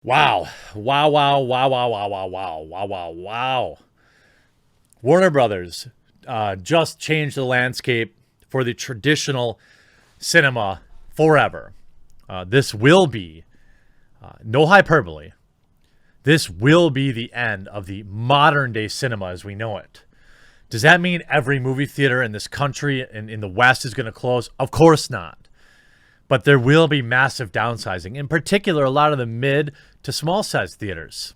Wow. Wow, wow, wow, wow, wow, wow, wow, wow, wow, wow. Warner Brothers just changed the landscape for the traditional cinema forever. This will be, no hyperbole, this will be the end of the modern day cinema as we know it. Does that mean every movie theater in this country and in the West is going to close? Of course not. But there will be massive downsizing, in particular, a lot of the mid to small size theaters.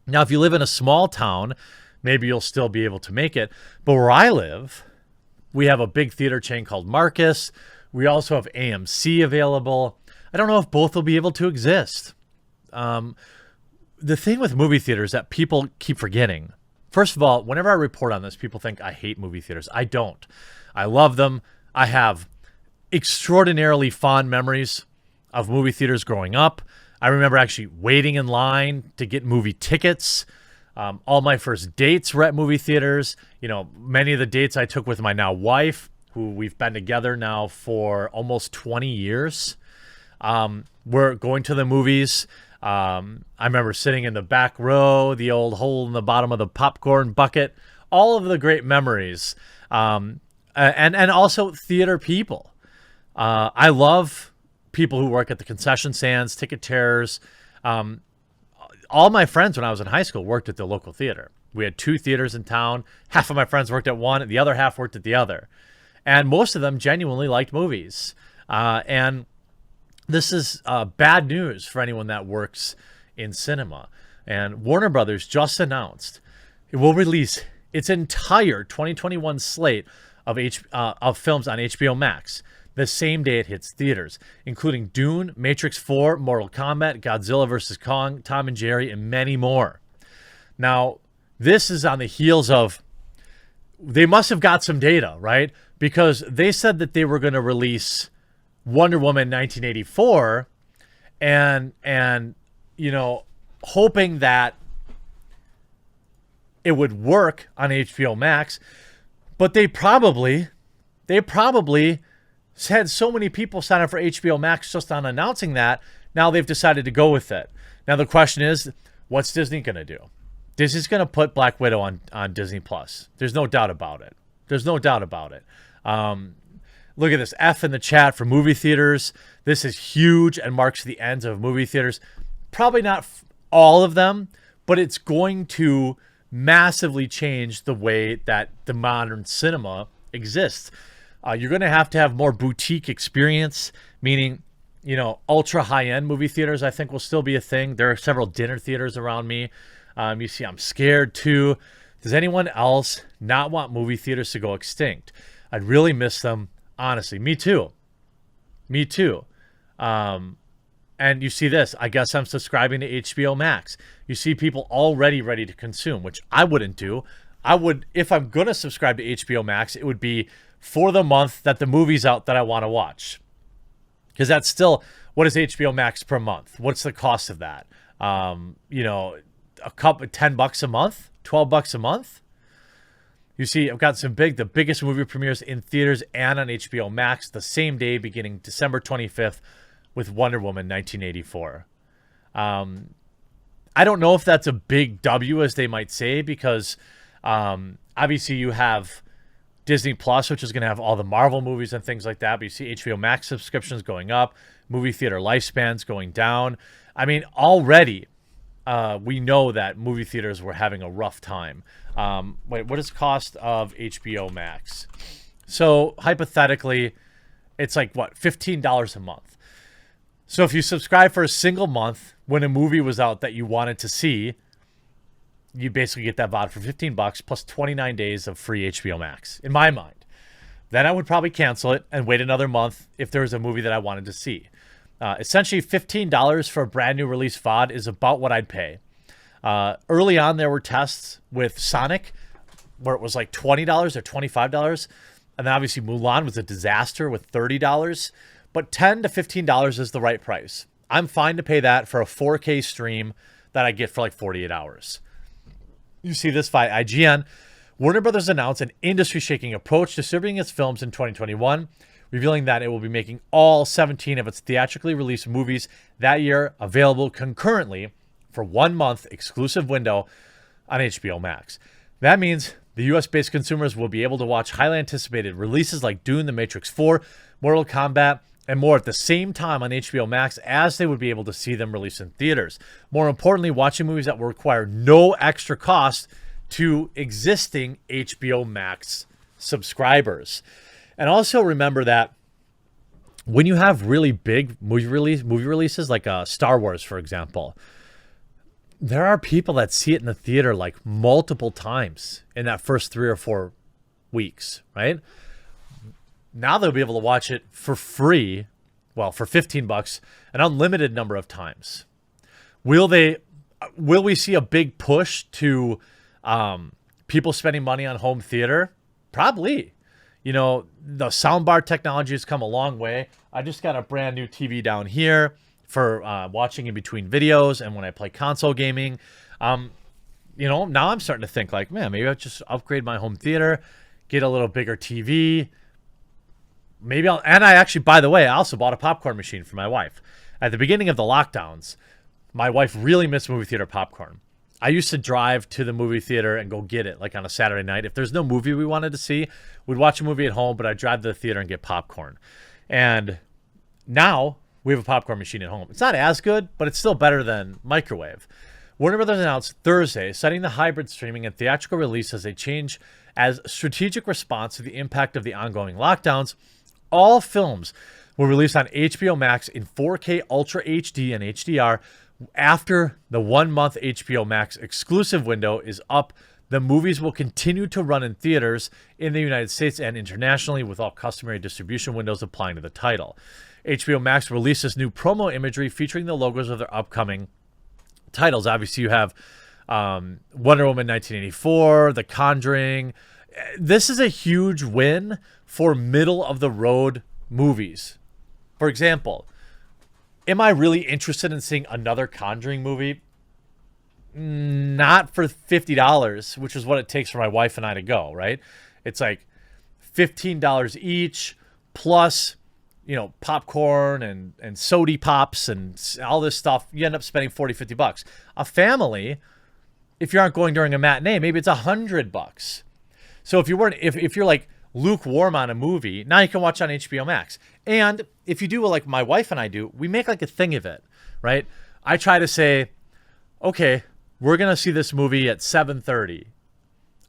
Now, if you live in a small town, maybe you'll still be able to make it. But where I live, we have a big theater chain called Marcus. We also have AMC available. I don't know if both will be able to exist. The thing with movie theaters that people keep forgetting. First of all, whenever I report on this, people think I hate movie theaters. I don't. I love them. I have extraordinarily fond memories of movie theaters growing up. I remember actually waiting in line to get movie tickets. All my first dates were at movie theaters. You know, many of the dates I took with my now wife, who we've been together now for almost 20 years. We're going to the movies. I remember sitting in the back row, the old hole in the bottom of the popcorn bucket, all of the great memories. And also theater people. I love people who work at the concession stands, ticket terrors. All my friends when I was in high school worked at the local theater. We had two theaters in town. Half of my friends worked at one, and the other half worked at the other. And most of them genuinely liked movies. And this is bad news for anyone that works in cinema. And Warner Brothers just announced it will release its entire 2021 slate of films on HBO Max the same day it hits theaters, including Dune, Matrix 4, Mortal Kombat, Godzilla vs. Kong, Tom and Jerry, and many more. Now, this is on the heels of, they must have got some data, right? Because they said that they were going to release Wonder Woman 1984 and you know, hoping that it would work on HBO Max, but they probably had so many people sign up for HBO Max just on announcing that. Now they've decided to go with it. Now the question is, what's Disney going to do? Disney's going to put Black Widow on Disney Plus. There's no doubt about it. There's no doubt about it. Look at this F in the chat for movie theaters. This is huge and marks the end of movie theaters. Probably not all of them, but it's going to massively change the way that the modern cinema exists. You're going to have more boutique experience, meaning, you know, ultra high-end movie theaters, I think, will still be a thing. There are several dinner theaters around me. You see, I'm scared too. Does anyone else not want movie theaters to go extinct? I'd really miss them, honestly. Me too. Me too. And you see this. I guess I'm subscribing to HBO Max. You see people already ready to consume, which I wouldn't do. I would, if I'm going to subscribe to HBO Max, it would be for the month that the movie's out that I want to watch. Because that's still, what is HBO Max per month? What's the cost of that? You know, a couple, $10 a month, $12 a month. You see, I've got the biggest movie premieres in theaters and on HBO Max the same day, beginning December 25th with Wonder Woman 1984. I don't know if that's a big W, as they might say, because obviously you have Disney Plus, which is going to have all the Marvel movies and things like that. But you see HBO Max subscriptions going up, movie theater lifespans going down. I mean, already we know that movie theaters were having a rough time. Wait, what is the cost of HBO Max? So hypothetically, it's like, what, $15 a month. So if you subscribe for a single month when a movie was out that you wanted to see, you basically get that VOD for $15 plus 29 days of free HBO Max, in my mind. Then I would probably cancel it and wait another month if there was a movie that I wanted to see. Essentially, $15 for a brand new release VOD is about what I'd pay. Early on, there were tests with Sonic where it was like $20 or $25. And then obviously Mulan was a disaster with $30. But $10 to $15 is the right price. I'm fine to pay that for a 4K stream that I get for like 48 hours. You see this via IGN. Warner Brothers announced an industry-shaking approach to distributing its films in 2021, revealing that it will be making all 17 of its theatrically released movies that year available concurrently for 1 month exclusive window on HBO Max. That means the US-based consumers will be able to watch highly anticipated releases like Dune, The Matrix 4, Mortal Kombat, and more at the same time on HBO Max as they would be able to see them released in theaters. More importantly, watching movies that will require no extra cost to existing HBO Max subscribers. And also remember that when you have really big movie releases like Star Wars, for example, there are people that see it in the theater like multiple times in that first 3 or 4 weeks, right? Now they'll be able to watch it for free, well, for $15, an unlimited number of times. Will we see a big push to people spending money on home theater? Probably. You know, the soundbar technology has come a long way. I just got a brand new TV down here for watching in between videos and when I play console gaming. You know, now I'm starting to think like, man, maybe I'll just upgrade my home theater, get a little bigger TV. Maybe and I actually, by the way, I also bought a popcorn machine for my wife. At the beginning of the lockdowns, my wife really missed movie theater popcorn. I used to drive to the movie theater and go get it like on a Saturday night. If there's no movie we wanted to see, we'd watch a movie at home, but I'd drive to the theater and get popcorn. And now we have a popcorn machine at home. It's not as good, but it's still better than microwave. Warner Brothers announced Thursday, citing the hybrid streaming and theatrical release as a change as strategic response to the impact of the ongoing lockdowns. All films will release on HBO Max in 4K Ultra HD and HDR after the 1 month HBO Max exclusive window is up. The movies will continue to run in theaters in the United States and internationally, with all customary distribution windows applying to the title. HBO Max releases new promo imagery featuring the logos of their upcoming titles. Obviously, you have Wonder Woman 1984, The Conjuring. This is a huge win for middle-of-the-road movies. For example, am I really interested in seeing another Conjuring movie? Not for $50, which is what it takes for my wife and I to go, right? It's like $15 each, plus, you know, popcorn and sody pops and all this stuff. You end up spending $40, $50. A family, if you aren't going during a matinee, maybe it's $100. So if you're like lukewarm on a movie, now you can watch on HBO Max. And if you do like my wife and I do, we make like a thing of it, right? I try to say, okay, we're going to see this movie at 7:30.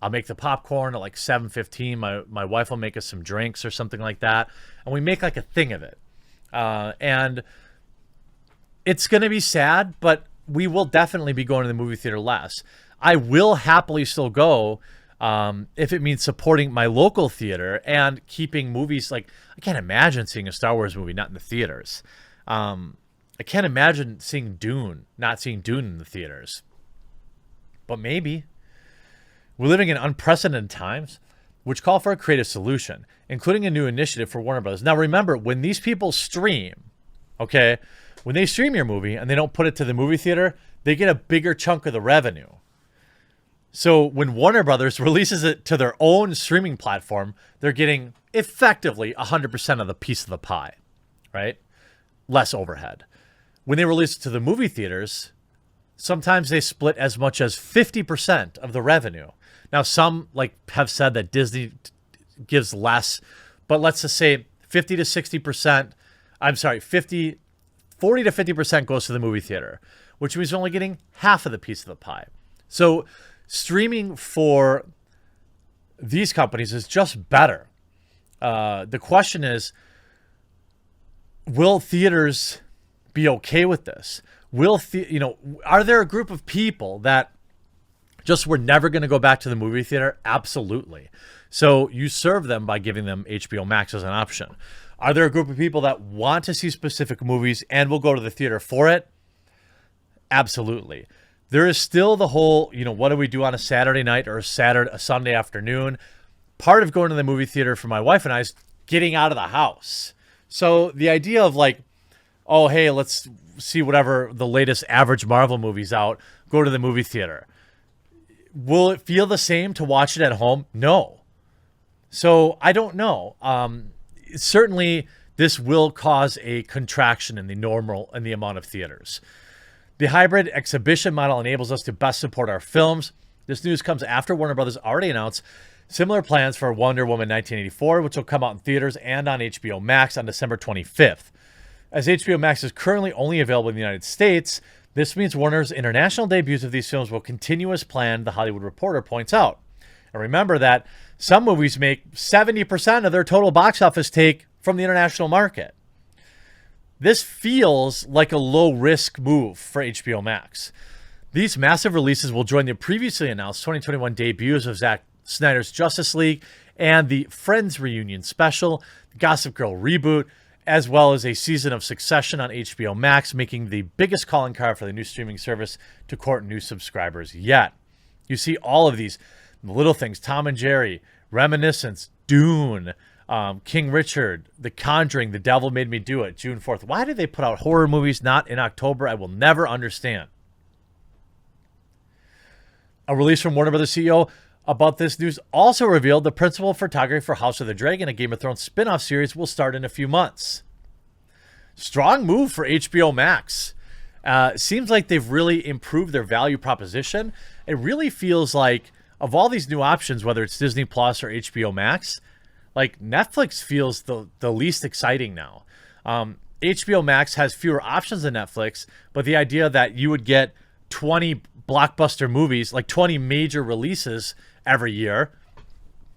I'll make the popcorn at like 7:15. My wife will make us some drinks or something like that. And we make like a thing of it. And it's going to be sad, but we will definitely be going to the movie theater less. I will happily still go if it means supporting my local theater and keeping movies. Like, I can't imagine seeing a Star Wars movie not in the theaters. I can't imagine not seeing Dune in the theaters. But maybe. We're living in unprecedented times, which call for a creative solution, including a new initiative for Warner Bros. Now, remember, when these people stream, okay, when they stream your movie and they don't put it to the movie theater, they get a bigger chunk of the revenue. So when Warner Brothers releases it to their own streaming platform, they're getting effectively 100% of the piece of the pie, right? Less overhead. When they release it to the movie theaters, sometimes they split as much as 50% of the revenue. Now, some have said that Disney gives less, but let's just say 40 to 50% goes to the movie theater, which means they're only getting half of the piece of the pie. So streaming for these companies is just better. The question is, will theaters be okay with this? Are there a group of people that just were never going to go back to the movie theater? Absolutely. So you serve them by giving them HBO Max as an option. Are there a group of people that want to see specific movies and will go to the theater for it? Absolutely. There is still the whole, what do we do on a Saturday night or a Sunday afternoon? Part of going to the movie theater for my wife and I is getting out of the house. So the idea of oh, hey, let's see whatever the latest average Marvel movie's out, go to the movie theater. Will it feel the same to watch it at home? No. So I don't know. certainly this will cause a contraction in the amount of theaters. The hybrid exhibition model enables us to best support our films. This news comes after Warner Brothers already announced similar plans for Wonder Woman 1984, which will come out in theaters and on HBO Max on December 25th. As HBO Max is currently only available in the United States, this means Warner's international debuts of these films will continue as planned, The Hollywood Reporter points out. And remember that some movies make 70% of their total box office take from the international market. This feels like a low-risk move for HBO Max. These massive releases will join the previously announced 2021 debuts of Zack Snyder's Justice League and the Friends reunion special, the Gossip Girl reboot, as well as a season of Succession on HBO Max, making the biggest calling card for the new streaming service to court new subscribers yet. You see all of these little things: Tom and Jerry, Reminiscence, Dune, King Richard, The Conjuring, The Devil Made Me Do It, June 4th. Why did they put out horror movies not in October? I will never understand. A release from Warner Brothers CEO about this news also revealed the principal photography for House of the Dragon, a Game of Thrones spin-off series, will start in a few months. Strong move for HBO Max. Seems like they've really improved their value proposition. It really feels like, of all these new options, whether it's Disney Plus or HBO Max, like Netflix feels the least exciting now. HBO Max has fewer options than Netflix, but the idea that you would get 20 blockbuster movies, like 20 major releases every year,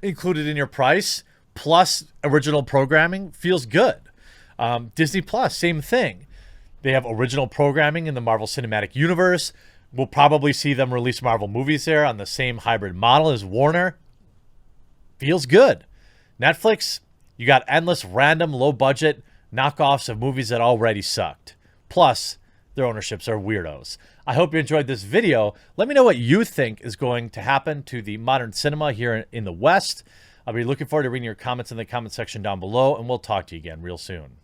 included in your price, plus original programming, feels good. Disney Plus, same thing. They have original programming in the Marvel Cinematic Universe. We'll probably see them release Marvel movies there on the same hybrid model as Warner. Feels good. Netflix, you got endless random low-budget knockoffs of movies that already sucked. Plus, their ownerships are weirdos. I hope you enjoyed this video. Let me know what you think is going to happen to the modern cinema here in the West. I'll be looking forward to reading your comments in the comment section down below, and we'll talk to you again real soon.